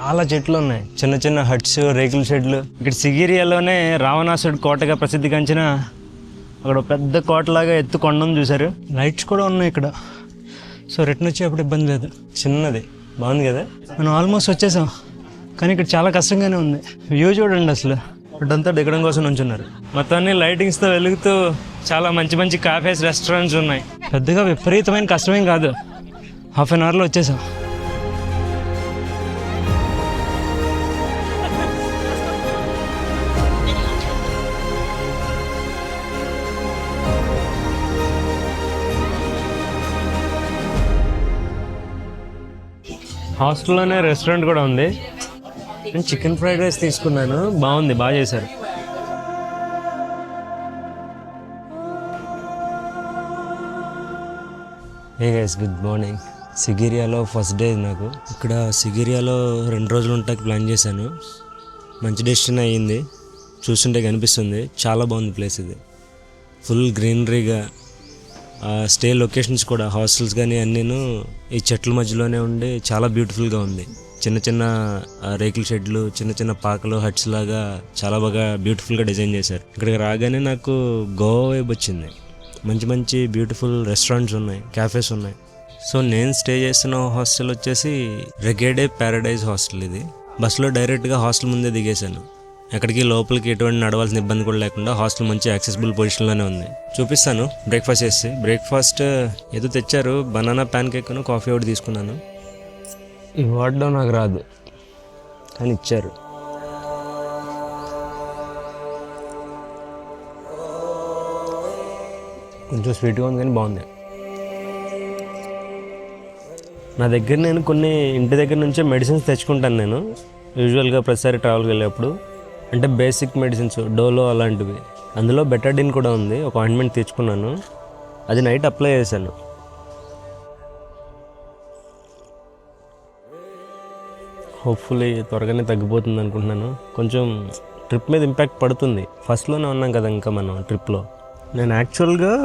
చాలా చెట్లు ఉన్నాయి, చిన్న చిన్న హట్స్, రేకుల షెడ్లు. ఇక్కడ సిగిరియాలోనే రావణాసుడు కోటగా ప్రసిద్ధిగాంచిన అక్కడ పెద్ద కోటలాగా ఎత్తు కొండం చూశారు. లైట్స్ కూడా ఉన్నాయి ఇక్కడ. సో రిటర్న్ వచ్చేప్పుడు ఇబ్బంది లేదు. చిన్నది బాగుంది కదా. మనం ఆల్మోస్ట్ వచ్చేసాం, కానీ ఇక్కడ చాలా కష్టంగానే ఉంది. వ్యూ చూడండి, అసలు ఇక్కడంతా దిగడం కోసం నుంచున్నారు. మొత్తాన్ని లైటింగ్స్తో వెలుగుతూ చాలా మంచి మంచి కాఫేస్, రెస్టారెంట్స్ ఉన్నాయి. పెద్దగా విపరీతమైన కష్టమేం కాదు. హాఫ్ అన్ అవర్లో వచ్చేసాం. హాస్టల్లోనే రెస్టారెంట్ కూడా ఉంది. నేను చికెన్ ఫ్రైడ్ రైస్ తీసుకున్నాను, బాగుంది, బాగా చేశారు. Hey guys, good morning. సిగిరియాలో ఫస్ట్ డే నాకు. ఇక్కడ సిగిరియాలో 2 రోజులు ఉంటాకి ప్లాన్ చేశాను. మంచి డెస్టినేషన్ అయ్యింది, చూస్తుంటే కనిపిస్తుంది. చాలా బాగుంది ప్లేస్ ఇది. ఫుల్ గ్రీనరీగా, స్టే లొకేషన్స్ కూడా, హాస్టల్స్ కానీ అన్నీను ఈ చెట్ల మధ్యలోనే ఉండి చాలా బ్యూటిఫుల్గా ఉంది. చిన్న చిన్న రేకుల షెడ్లు, చిన్న చిన్న పాకలు, హట్స్ లాగా చాలా బాగా బ్యూటిఫుల్గా డిజైన్ చేశారు. ఇక్కడికి రాగానే నాకు గోవా వైబ్ వచ్చింది. మంచి మంచి బ్యూటిఫుల్ రెస్టారెంట్స్ ఉన్నాయి, క్యాఫేస్ ఉన్నాయి. సో నేను స్టే చేస్తున్న హాస్టల్ వచ్చేసి రెగేడే ప్యారడైజ్ హాస్టల్. ఇది బస్సులో డైరెక్ట్గా హాస్టల్ ముందే దిగేశాను. ఎక్కడికి లోపలికి ఎటువంటి నడవాల్సిన ఇబ్బంది కూడా లేకుండా హాస్టల్ మంచి యాక్సెసిబుల్ పొజిషన్లోనే ఉంది. చూపిస్తాను. బ్రేక్ఫాస్ట్ చేసి బ్రేక్ఫాస్ట్ ఏదో తెచ్చారు, బనానా ప్యాన్ కేక్ను కాఫీ ఒకటి తీసుకున్నాను. ఇవి వాడడం నాకు రాదు, కానీ ఇచ్చారు. కొంచెం స్వీట్గా ఉంది కానీ బాగుంది. నా దగ్గర నేను కొన్ని ఇంటి దగ్గర నుంచే మెడిసిన్స్ తెచ్చుకుంటాను నేను యూజువల్గా ప్రతిసారి ట్రావెల్కి వెళ్ళేప్పుడు. అంటే బేసిక్ మెడిసిన్స్, డోలో అలాంటివి. అందులో బెటాడిన్ కూడా ఉంది. ఒక ఆయింట్మెంట్ తెచ్చుకున్నాను, అది నైట్ అప్లై చేశాను. హోప్ఫుల్లీ త్వరగానే తగ్గిపోతుంది అనుకుంటున్నాను. కొంచెం ట్రిప్ మీద ఇంపాక్ట్ పడుతుంది. ఫస్ట్లోనే ఉన్నాం కదా ఇంకా మనం ట్రిప్లో. నేను యాక్చువల్గా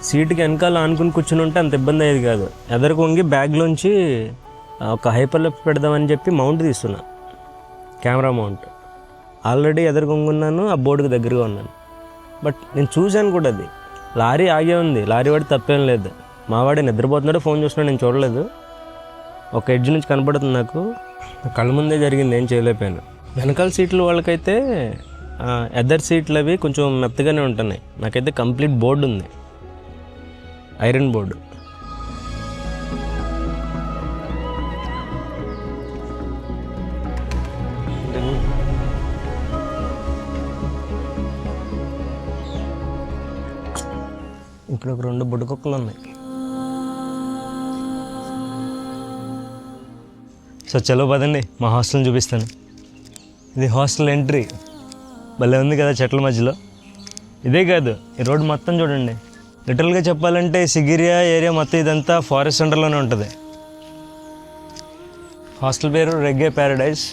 సీట్కి వెనకాల ఆనుకుని కూర్చుని ఉంటే అంత ఇబ్బంది అయ్యేది కాదు. ఎదరికి వంగి బ్యాగ్లోంచి ఒక హైపర్ లెఫ్ట్ పెడదామని చెప్పి మౌంట్ తీస్తున్నా, కెమెరా మౌంట్. ఆల్రెడీ ఎదురుకొంగున్నాను, ఆ బోర్డుకి దగ్గరగా ఉన్నాను. బట్ నేను చూశాను కూడా, అది లారీ ఆగే ఉంది. లారీ వాడి తప్పేం లేదు. మావాడే నిద్రపోతున్నాడు, ఫోన్ చూస్తున్నాడు, నేను చూడలేదు. ఒక ఎడ్జ్ నుంచి కనపడుతుంది నాకు, కళ్ళ ముందే జరిగింది, ఏం చేయలేకపోయాను. వెనకాల సీట్లు వాళ్ళకైతే ఎదర్ సీట్లు అవి కొంచెం మెత్తగానే ఉంటున్నాయి. నాకైతే కంప్లీట్ బోర్డు ఉంది, ఐరన్ బోర్డు. ఇక్కడ ఒక 2 బుడ్డకుక్కలు ఉన్నాయి. సో చలో పదండి, మా హాస్టల్ని చూపిస్తాను. ఇది హాస్టల్ ఎంట్రీ. భలే ఉంది కదా చెట్ల మధ్యలో. ఇదే కాదు, ఈ రోడ్డు మొత్తం చూడండి. లిటరల్గా చెప్పాలంటే సిగిరియా ఏరియా మొత్తం ఇదంతా ఫారెస్ట్ అండర్లోనే ఉంటుంది. హాస్టల్ పేరు రెగే ప్యారడైజ్.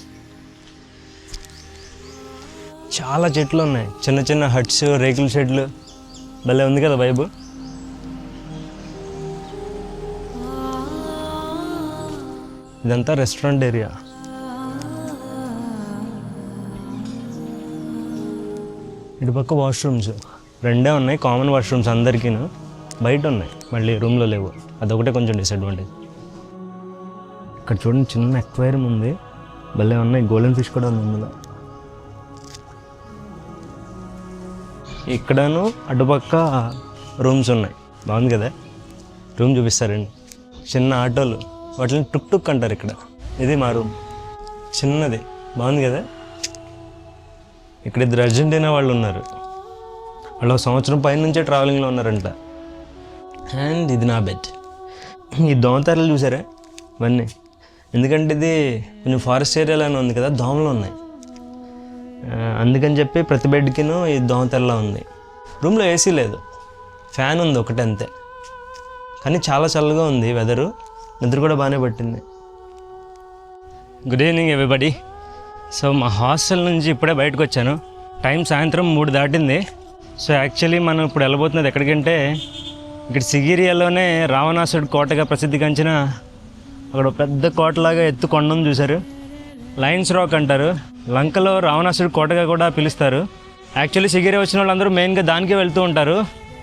చాలా చెట్లు ఉన్నాయి, చిన్న చిన్న హట్స్, రేకుల షెడ్లు. భలే ఉంది కదా వైబు. ఇదంతా రెస్టారెంట్ ఏరియా. ఇటుపక్క వాష్రూమ్స్ 2 ఉన్నాయి, కామన్ వాష్రూమ్స్ అందరికీ. బయట ఉన్నాయి, మళ్ళీ రూమ్లో లేవు. అదొకటే కొంచెం డిసడ్వాంటేజ్. ఇక్కడ చూడండి, చిన్న అక్వేరియం ఉంది, భలే ఉన్నాయి. గోల్డెన్ ఫిష్ కూడా ఉంది ఇందులో. ఇక్కడను అటుపక్క రూమ్స్ ఉన్నాయి. బాగుంది కదా. రూమ్ చూపిస్తారండి. చిన్న ఆటోలు, వాటిని టుక్ టుక్ అంటారు ఇక్కడ. ఇది మా రూమ్, చిన్నది. బాగుంది కదా. ఇక్కడ 2 అర్జెంటీనా వాళ్ళు ఉన్నారు. వాళ్ళు 1 సంవత్సరం పైన నుంచే ట్రావెలింగ్లో ఉన్నారంట. అండ్ ఇది నా బెడ్. ఈ దోమతెరలు చూసారా ఇవన్నీ? ఎందుకంటే ఇది కొంచెం ఫారెస్ట్ ఏరియాలోనే ఉంది కదా, దోమలు ఉన్నాయి. అందుకని చెప్పి ప్రతి బెడ్కిను ఈ దోమతెరలా ఉంది. రూమ్లో ఏసీ లేదు, ఫ్యాన్ ఉంది ఒకటి అంతే. కానీ చాలా చల్లగా ఉంది వెదరు. నిద్ర కూడా బాగానే పట్టింది. Good evening everybody. సో మా హాస్టల్ నుంచి ఇప్పుడే బయటకు వచ్చాను. టైం సాయంత్రం 3 దాటింది. సో యాక్చువల్లీ మనం ఇప్పుడు వెళ్ళబోతున్నది ఎక్కడికంటే, ఇక్కడ సిగిరియాలోనే రావణాసుడు కోటగా ప్రసిద్ధిగాంచిన అక్కడ పెద్ద కోటలాగా ఎత్తు కొండను చూశారు. లయన్స్ రాక్ అంటారు. లంకలో రావణాసుడు కోటగా కూడా పిలుస్తారు. యాక్చువల్లీ సిగిరియా వచ్చిన వాళ్ళందరూ మెయిన్గా దానికే వెళ్తూ ఉంటారు.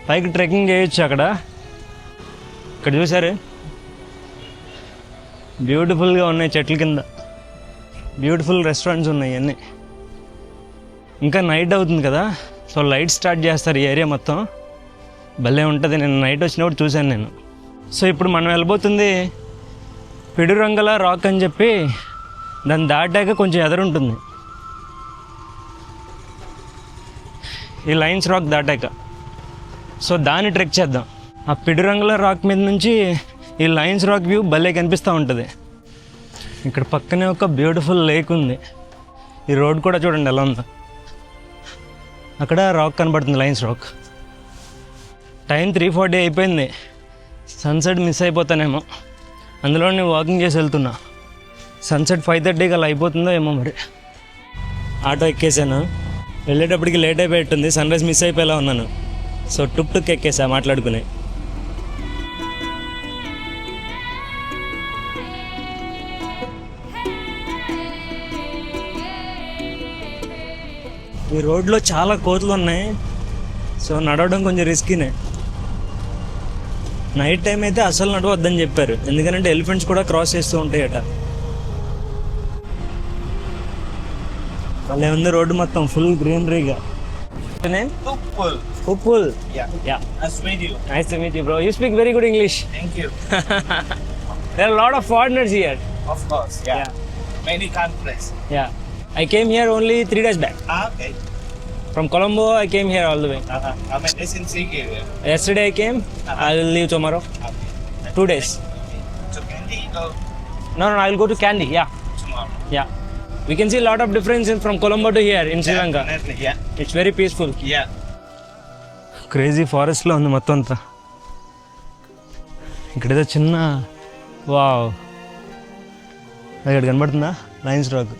పైకి ట్రెక్కింగ్ చేయొచ్చు అక్కడ. ఇక్కడ చూసారు, బ్యూటిఫుల్గా ఉన్నాయి చెట్ల కింద. బ్యూటిఫుల్ రెస్టారెంట్స్ ఉన్నాయి అన్నీ. ఇంకా నైట్ అవుతుంది కదా, సో లైట్ స్టార్ట్ చేస్తారు ఈ ఏరియా మొత్తం. భలే ఉంటుంది. నేను నైట్ వచ్చినప్పుడు చూశాను నేను. సో ఇప్పుడు మనం వెళ్ళబోతుంది పిడురంగల రాక్ అని చెప్పి, దాన్ని దాటాక కొంచెం ఎదురుంటుంది ఈ లయన్స్ రాక్ దాటాక. సో దాన్ని ట్రెక్ చేద్దాం. ఆ పిడురంగల రాక్ మీద నుంచి ఈ లయన్స్ రాక్ వ్యూ భలే కనిపిస్తూ ఉంటుంది. ఇక్కడ పక్కనే ఒక బ్యూటిఫుల్ లేక్ ఉంది. ఈ రోడ్ కూడా చూడండి ఎలా ఉందో. అక్కడ రాక్ కనబడుతుంది, లయన్స్ రాక్. టైం 3:40 అయిపోయింది. సన్సెట్ మిస్ అయిపోతానేమో, అందులో నేను వాకింగ్ చేసి వెళ్తున్నా. సన్సెట్ 5:30కి అలా అయిపోతుందో ఏమో మరి. ఆటో ఎక్కేసాను. వెళ్ళేటప్పటికి లేట్ అయిపోయింది. సన్ రైజ్ మిస్ అయిపోయేలా ఉన్నాను. సో టుక్ ఎక్కేసా మాట్లాడుకుని. ఈ రోడ్లో చాలా కోతులు ఉన్నాయి. సో నడవడం కొంచెం రిస్కీనే. నైట్ టైం అయితే అసలు నడవద్దని చెప్పారు, ఎందుకంటే ఎలిఫెంట్స్ కూడా క్రాస్ చేస్తూ ఉంటాయట. భలే ఉంది రోడ్డు మొత్తం, full గ్రీనరీగా. Upul. Yeah. Nice to meet you, bro. You speak very good English. Thank you. There are a lot of foreigners here. Of course, yeah. Many countries. Yeah. I came here only 3 days back. Okay. From Colombo, I came here all the way. I'm a in Sigiria. Yesterday I came. I will leave tomorrow. Okay. 2 days. So Kandy or No, I will go to Kandy. Yeah. tomorrow? Yeah. We can see a lot of difference from Colombo to here in Sri Lanka. Definitely, yeah. It's very peaceful. Yeah. Crazy ఫారెస్ట్లో ఉంది మొత్తం అంతా. ఇక్కడేదో చిన్న wow, అక్కడ కనబడుతుందా Lions rock.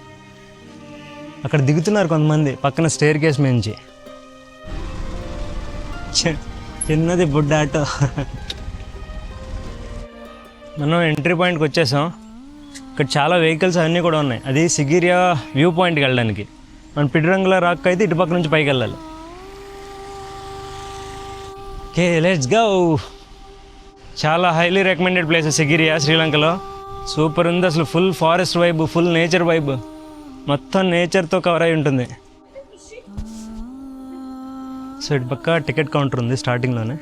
అక్కడ దిగుతున్నారు కొంతమంది పక్కన స్టేర్ కేస్ నుంచి. చిన్నది బుడ్డ ఆటో. మనం ఎంట్రీ పాయింట్కి వచ్చేసాం. ఇక్కడ చాలా వెహికల్స్ అవన్నీ కూడా ఉన్నాయి. అది సిగిరియా వ్యూ పాయింట్కి వెళ్ళడానికి. మన పిడురంగుల రాక్ అయితే ఇటు పక్క నుంచి పైకి వెళ్ళాలి. Okay, let's go. చాలా హైలీ రికమెండెడ్ ప్లేస్ సిగిరియా, శ్రీలంకలో. సూపర్ ఉంది అసలు. Full forest vibe, full nature vibe, మొత్తం నేచర్తో కవర్ అయి ఉంటుంది. సో ఇటు పక్క టికెట్ కౌంటర్ ఉంది స్టార్టింగ్లోనే.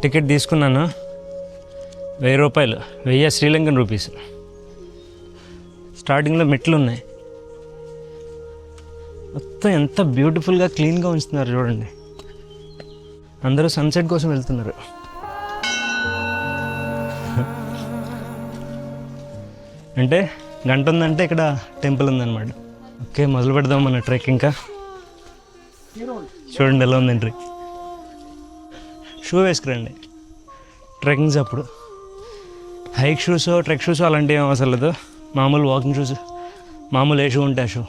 టికెట్ తీసుకున్నాను. 1000 రూపాయలు, 1000 శ్రీలంకన్ రూపీస్. స్టార్టింగ్లో మెట్లు ఉన్నాయి. మొత్తం ఎంత బ్యూటిఫుల్గా క్లీన్గా ఉంచుతున్నారు చూడండి. అందరూ సన్సెట్ కోసం వెళ్తున్నారు. అంటే గంట ఉందంటే ఇక్కడ టెంపుల్ ఉందన్నమాట. ఓకే, మొదలు పెడదాం మన ట్రెక్. ఇంకా చూడండి ఎలా ఉంది ఎంట్రీ. షూ వేసుకురండి ట్రెక్కింగ్స్ అప్పుడు. హైక్ షూస్, ట్రెక్ షూస్ అలాంటివి ఏం అవసరం లేదు. మామూలు వాకింగ్ షూస్, మామూలు ఏ షూ ఉంటే ఆ షూ.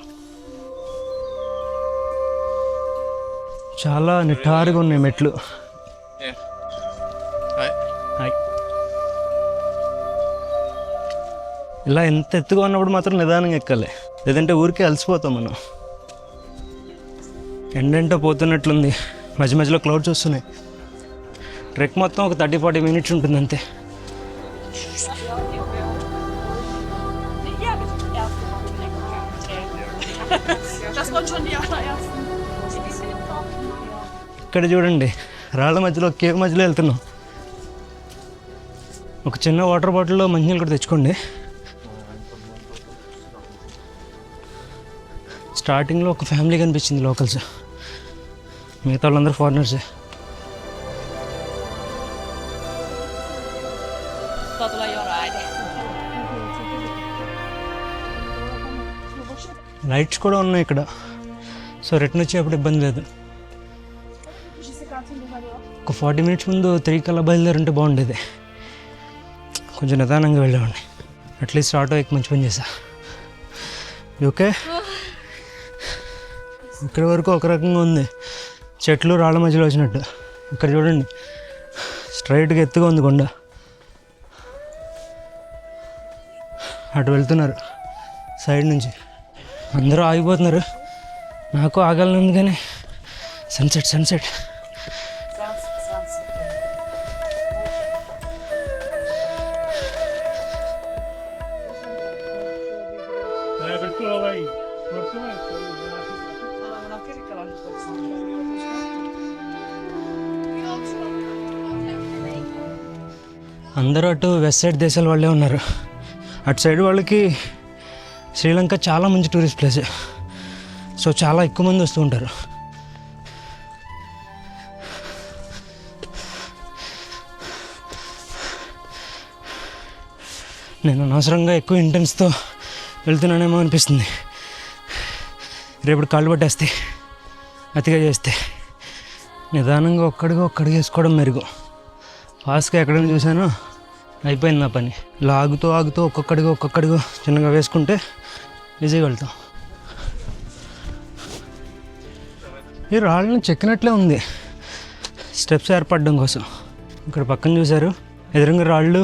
చాలా నిటారుగా ఉన్నాయి మెట్లు. హాయ్. ఇలా ఎంత ఎత్తుగా ఉన్నప్పుడు మాత్రం నిదానంగా ఎక్కాలి, లేదంటే ఊరికే అలసిపోతాం మనం. ఎండెంటో పోతున్నట్లుంది, మధ్య మధ్యలో క్లౌడ్స్ వస్తున్నాయి. ట్రెక్ మొత్తం ఒక 30-40 మినిట్స్ ఉంటుంది అంతే. ఇక్కడ చూడండి, రాళ్ళ మధ్యలో, కేవ్ మధ్యలో వెళ్తున్నాం. ఒక చిన్న వాటర్ బాటిల్లో మంచినీళ్ళు కూడా తెచ్చుకోండి. స్టార్టింగ్లో ఒక ఫ్యామిలీ కనిపించింది, లోకల్స్. మిగతా వాళ్ళందరూ ఫారినర్సే. లైట్స్ కూడా ఉన్నాయి ఇక్కడ. సో రిటర్న్ వచ్చేప్పుడు ఇబ్బంది లేదు. ఒక 40 మినిట్స్ ముందు 3 కల్లా బయలుదేరుంటే బాగుండేది. కొంచెం నిదానంగా వెళ్ళేవాడిని. అట్లీస్ట్ ఆటో ఎక్కి మంచి పని చేశా. ఓకే, ఇక్కడి వరకు ఒక రకంగా ఉంది. చెట్లు రాళ్ళ మధ్యలో వచ్చినట్టు. ఇక్కడ చూడండి, స్ట్రైట్గా ఎత్తుగా ఉంది కొండ. అటు వెళ్తున్నారు సైడ్ నుంచి, అందరూ ఆగిపోతున్నారు. నాకు ఆగాలని ఉంది కానీ సన్సెట్ సన్సెట్. అందరూ అటు వెస్ట్ సైడ్ దేశాల వాళ్ళే ఉన్నారు. అటు సైడ్ వాళ్ళకి శ్రీలంక చాలా మంచి టూరిస్ట్ ప్లేస్. సో చాలా ఎక్కువ మంది వస్తూ ఉంటారు. నేను అనవసరంగా ఎక్కువ ఇంటెన్స్తో వెళ్తున్నానేమో అనిపిస్తుంది. రేపు కాళ్ళు పట్టేస్తే, అతిగా చేస్తే నిదానంగా ఒక్కడిగా వేసుకోవడం మెరుగు. ఫాస్ట్గా ఎక్కడైనా చూసానో అయిపోయింది నా పని. ఇలా ఆగుతూ ఒక్కొక్కడిగా చిన్నగా వేసుకుంటే ఈజీగా వెళ్తాం. ఈ రాళ్ళని చెక్కినట్లే ఉంది స్టెప్స్ ఏర్పడడం కోసం. ఇక్కడ పక్కన చూశారు, ఎదురుగా రాళ్ళు,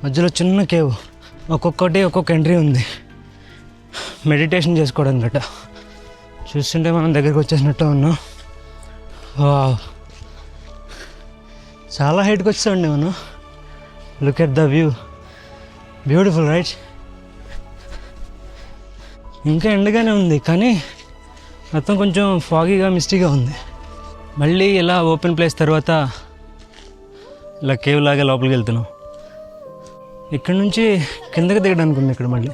మధ్యలో చిన్న కేవ్, ఒక్కొక్క ఎంట్రీ ఉంది మెడిటేషన్ చేసుకోవడానికి గట్ట. చూస్తుంటే మనం దగ్గరికి వచ్చేసినట్టు ఉన్నాం. వావ్, చాలా హైట్కి వచ్చామండి మనం. Look at the view, beautiful right. ఇంకా ఎండగానే ఉంది కానీ మొత్తం కొంచెం ఫాగీగా మిస్టీగా ఉంది. మళ్ళీ ఇలా ఓపెన్ ప్లేస్ తర్వాత ఇలా కేవ్ లాగా లోపలికి వెళ్తున్నాం. ఇక్కడ నుంచి కిందకి దిగడానికి ఉంది. ఇక్కడ మళ్ళీ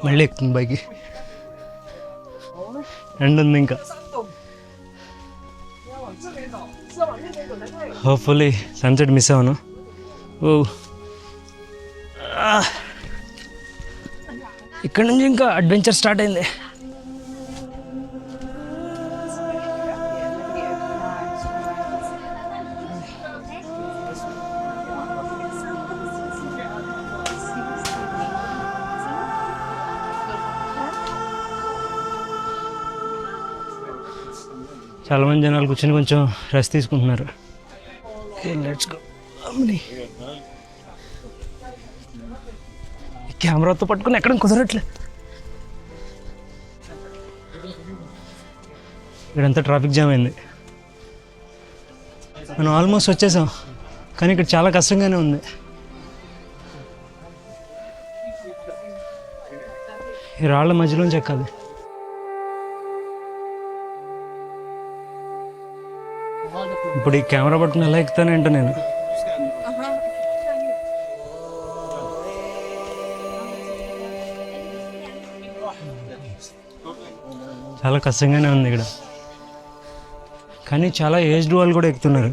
మళ్ళీ ఎక్కుతుంది బైక్. ఎండ ఉంది ఇంకా. హోప్ఫుల్లీ సన్సెట్ మిస్ అవ్వను. ఓ, ఇక్కడ నుంచి ఇంకా అడ్వెంచర్ స్టార్ట్ అయింది. చాలామంది జనాలు కూర్చొని కొంచెం రెస్ట్ తీసుకుంటున్నారు. Let's go. కెమెరాతో పట్టుకుని ఎక్కడ కుదరట్లే. ఇక్కడంతా ట్రాఫిక్ జామ్ అయింది. మనం ఆల్మోస్ట్ వచ్చేసాం కానీ ఇక్కడ చాలా కష్టంగానే ఉంది. ఈ రాళ్ళ మధ్యలోంచి ఎక్కాలి. ఇప్పుడు ఈ కెమెరా పట్టుకుని ఎలా ఎక్కుతానంటే నేను చాలా కష్టంగానే ఉంది ఇక్కడ. కానీ చాలా ఏజ్డ్ వాళ్ళు కూడా ఎక్కుతున్నారు.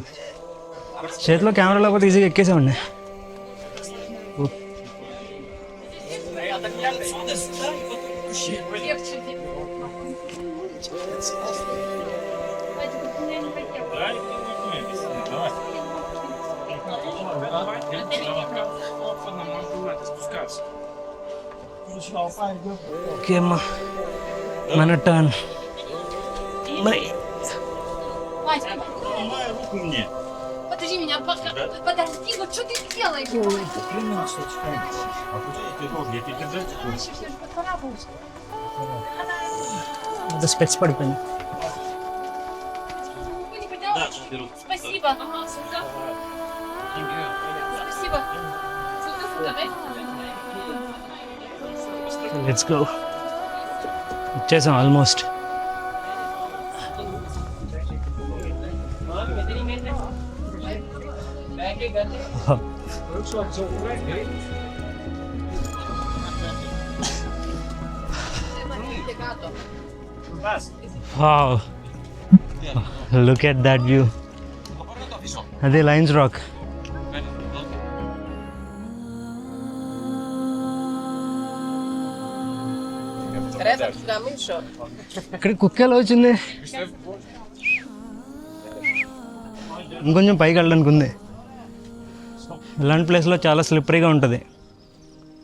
చేతిలో కెమెరా లేకపోతే ఈజీగా ఎక్కేసామండి. ఓకే అమ్మా, మన టర్న్. మరి Подожди меня, подожди, вот что ты делаешь? స్పెట్స్ పడిపోయింది. Спасибо. Спасибо. Let's go. వచ్చేసాం almost. Wow. Look at that view. అదే లయన్స్ రాక్. ఇక్కడ కుక్క ఎలా వచ్చింది? ఇంకొంచెం పైకి వెళ్ళడానికి ఉంది. ఇలాంటి ప్లేస్లో చాలా స్లిప్పరీగా ఉంటుంది,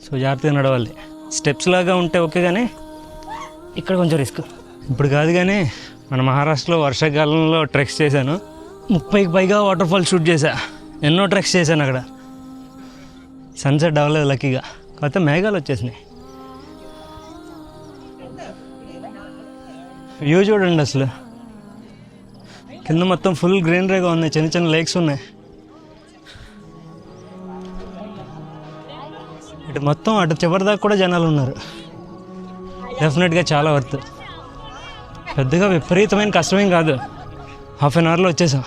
సో జాగ్రత్తగా నడవాలి. స్టెప్స్ లాగా ఉంటే ఓకే, కానీ ఇక్కడ కొంచెం రిస్క్. ఇప్పుడు కాదు కానీ మన మహారాష్ట్రలో వర్షాకాలంలో ట్రెక్స్ చేశాను. 30కి పైగా వాటర్ ఫాల్ షూట్ చేశా. ఎన్నో ట్రెక్స్ చేశాను అక్కడ. సన్సెట్ అవ్వలేదు లక్కీగా, కాకపోతే మేఘాలు వచ్చేసినాయి. వ్యూ చూడండి అసలు, కింద మొత్తం ఫుల్ గ్రీనరీగా ఉన్నాయి, చిన్న చిన్న లేక్స్ ఉన్నాయి. ఇటు మొత్తం అటు చివరి దాకా కూడా జనాలు ఉన్నారు. డెఫినెట్గా చాలా వర్త్. పెద్దగా విపరీతమైన కష్టమేం కాదు, హాఫ్ అన్ అవర్లో వచ్చేసాం.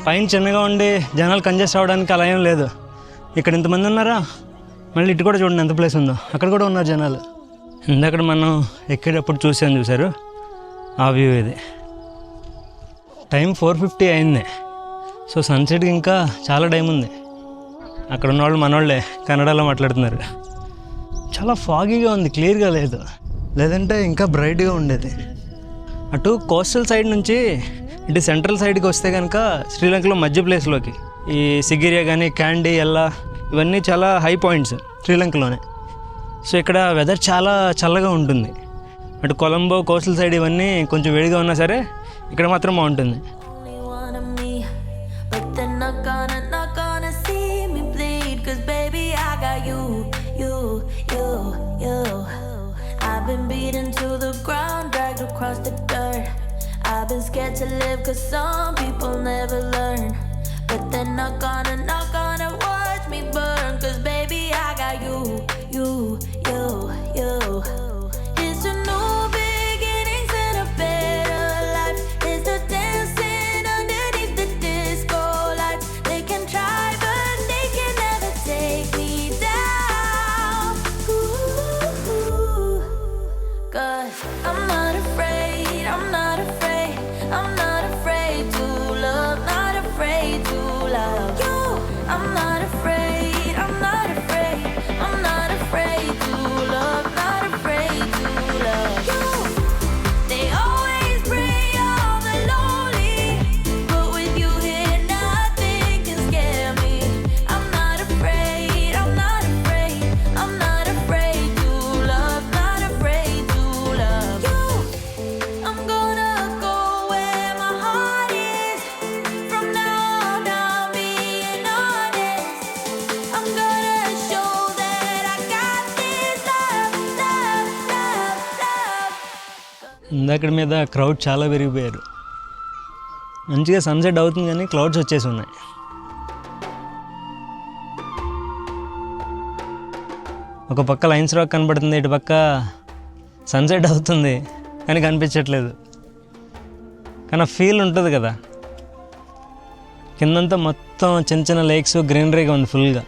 పైన చిన్నగా ఉండి జనాలు కంజెస్ట్ అవ్వడానికి అలా ఏం లేదు. ఇక్కడ ఇంతమంది ఉన్నారా, మళ్ళీ ఇటు కూడా చూడండి ఎంత ప్లేస్ ఉందో, అక్కడ కూడా ఉన్నారు జనాలు. ఇందాక మనం ఎక్కేటప్పుడు చూశారు ఆ వ్యూ ఇది. టైం 4:50 అయింది, సో సన్సెట్కి ఇంకా చాలా టైం ఉంది. అక్కడ ఉన్నవాళ్ళు మనోళ్ళే కన్నడలో మాట్లాడుతున్నారు. చాలా ఫాగీగా ఉంది, క్లియర్గా లేదు, లేదంటే ఇంకా బ్రైట్గా ఉండేది. అటు కోస్టల్ సైడ్ నుంచి ఇటు సెంట్రల్ సైడ్కి వస్తే కనుక శ్రీలంకలో మధ్య ప్లేస్లోకి ఈ సిగిరియా కానీ క్యాండీ ఎల్లా ఇవన్నీ చాలా హై పాయింట్స్ శ్రీలంకలోనే. సో ఇక్కడ వెదర్ చాలా చల్లగా ఉంటుంది. అటు కొలంబో కోస్టల్ సైడ్ ఇవన్నీ కొంచెం వేడిగా ఉన్నా సరే ఇక్కడ మాత్రం బాగుంటుంది. Only one of me, but they're not gonna see me bleed. 'Cause baby I got you. I've been beaten to the ground, dragged across the dirt. I've been scared to live 'cause some people never learn. But they're not gonna watch me burn. 'Cause baby I got you. It's a new beginnings and a better life. There's no dancing underneath the disco lights. They can try but they can never take me down. Ooh, 'cause I'm not afraid, I'm not afraid, I'm not afraid to love, not afraid to love you. I'm not afraid, I'm not afraid, I'm not afraid to love, not afraid to love you. They always bring all the lonely, but with you here nothing can scare me. I'm not afraid, I'm not afraid, I'm not afraid to love, not afraid to love you. I'm gonna go where my heart is. From now on I'm being honest. I'm gonna show that I got this love. ఇందాక మీద crowd చాలా పెరిగిపోయారు. మంచిగా sunset అవుతుంది కానీ clouds వచ్చేసి ఉన్నాయి. ఒక పక్క లైన్స్ రాక్ కనబడుతుంది, ఇటు పక్క సన్సెట్ అవుతుంది కానీ కనిపించట్లేదు. కానీ ఆ ఫీల్ ఉంటుంది కదా. కిందంతా మొత్తం చిన్న చిన్న లేక్స్, గ్రీనరీగా ఉంది ఫుల్గా.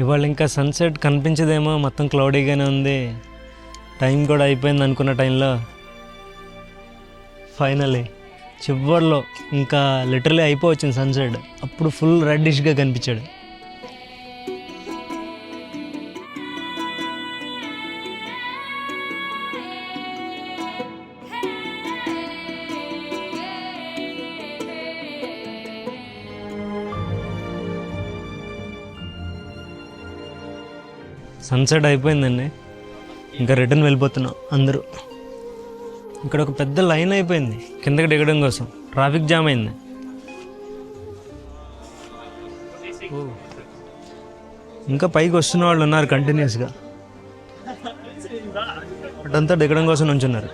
ఇవాళ ఇంకా సన్సెట్ కనిపించదేమో, మొత్తం క్లౌడీగానే ఉంది. టైం కూడా అయిపోయింది అనుకున్న టైంలో ఫైనలీ చివర్లో ఇంకా లిటరలీ అయిపోవచ్చింది సన్సెట్. అప్పుడు ఫుల్ రెడ్డిష్గా కనిపించాడు. సన్సెట్ అయిపోయిందండి, ఇంకా రిటర్న్ వెళ్ళిపోతున్నాం అందరూ. ఇక్కడ ఒక పెద్ద లైన్ అయిపోయింది కిందకి దిగడం కోసం, ట్రాఫిక్ జామ్ అయింది. ఇంకా పైకి వస్తున్న వాళ్ళు ఉన్నారు కంటిన్యూస్గా, అటంతా దిగడం కోసం నుంచున్నారు.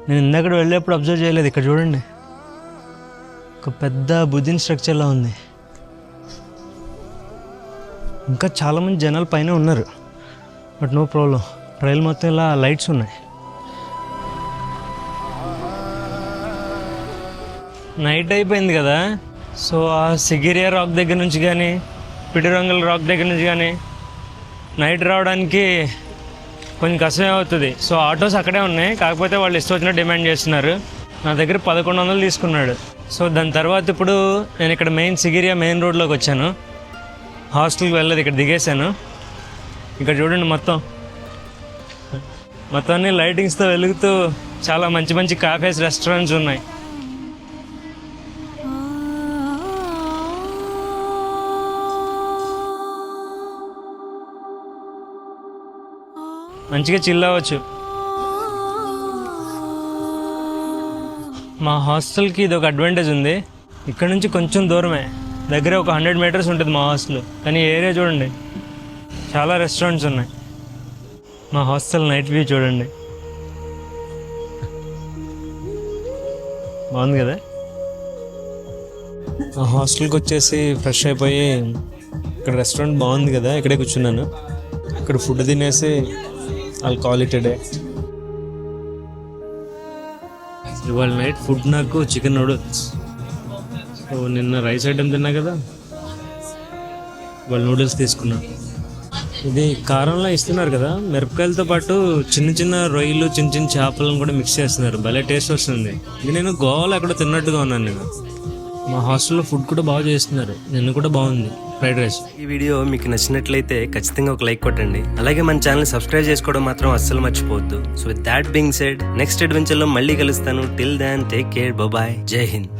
నేను ఇందాక వెళ్ళేప్పుడు అబ్జర్వ్ చేయలేదు. ఇక్కడ చూడండి, ఒక పెద్ద బుద్ధిన్ స్ట్రక్చర్లా ఉంది. ఇంకా చాలామంది జనాలు పైన ఉన్నారు, బట్ నో ప్రాబ్లం. ట్రైల్ మొత్తం ఇలా లైట్స్ ఉన్నాయి. నైట్ అయిపోయింది కదా, సో ఆ సిగిరియా రాక్ దగ్గర నుంచి కానీ పిడిరంగల్ రాక్ దగ్గర నుంచి కానీ నైట్ రావడానికి కొంచెం కష్టమే అవుతుంది. సో ఆటోస్ అక్కడే ఉన్నాయి, కాకపోతే వాళ్ళు ఇష్టం వచ్చినా డిమాండ్ చేస్తున్నారు. నా దగ్గర 1100 తీసుకున్నాడు. సో దాని తర్వాత ఇప్పుడు నేను ఇక్కడ సిగిరియా మెయిన్ రోడ్లోకి వచ్చాను. హాస్టల్కి వెళ్ళలేదు, ఇక్కడ దిగేశాను. ఇక్కడ చూడండి మొత్తం అన్ని లైటింగ్స్తో వెలుగుతూ చాలా మంచి మంచి కాఫేస్, రెస్టారెంట్స్ ఉన్నాయి. మంచిగా చిల్ అవ్వచ్చు. మా హాస్టల్కి ఇది ఒక అడ్వాంటేజ్ ఉంది. ఇక్కడ నుంచి కొంచెం దూరమే, దగ్గర ఒక 100 మీటర్స్ ఉంటుంది మా హాస్టల్. కానీ ఏరియా చూడండి, చాలా రెస్టారెంట్స్ ఉన్నాయి. మా హాస్టల్ నైట్ వ్యూ చూడండి, బాగుంది కదా. మా హాస్టల్కి వచ్చేసి ఫ్రెష్ అయిపోయి ఇక్కడ రెస్టారెంట్ బాగుంది కదా, ఇక్కడే కూర్చున్నాను. ఇక్కడ ఫుడ్ తినేసి I'll call it a day. ఇవాళ నైట్ ఫుడ్ నాకు చికెన్ నూడిల్స్. సో నిన్న రైస్ ఐటమ్ తిన్నా కదా, ఇవాళ నూడిల్స్ తీసుకున్నా. ఇది కారంలో ఇస్తున్నారు కదా, మిరపకాయలతో పాటు చిన్న చిన్న రొయ్యలు, చిన్న చిన్న చేపలను కూడా మిక్స్ చేస్తున్నారు. భలే టేస్ట్ వస్తుంది. ఇది నేను గోవాలో ఎక్కడ తిన్నట్టుగా ఉన్నాను నేను. మా హాస్టల్లో ఫుడ్ కూడా బాగా చేస్తున్నారు. నిన్న కూడా బాగుంది ఫ్రైడ్ రైస్. ఈ వీడియో మీకు నచ్చినట్లయితే ఖచ్చితంగా ఒక లైక్ కొట్టండి. అలాగే మన ఛానల్ సబ్స్క్రైబ్ చేసుకోవడం మాత్రం అస్సలు మర్చిపోవద్దు. So with that being said, next అడ్వెంచర్లో మళ్ళీ కలుస్తాను. Till then take care, bye, జై హింద్.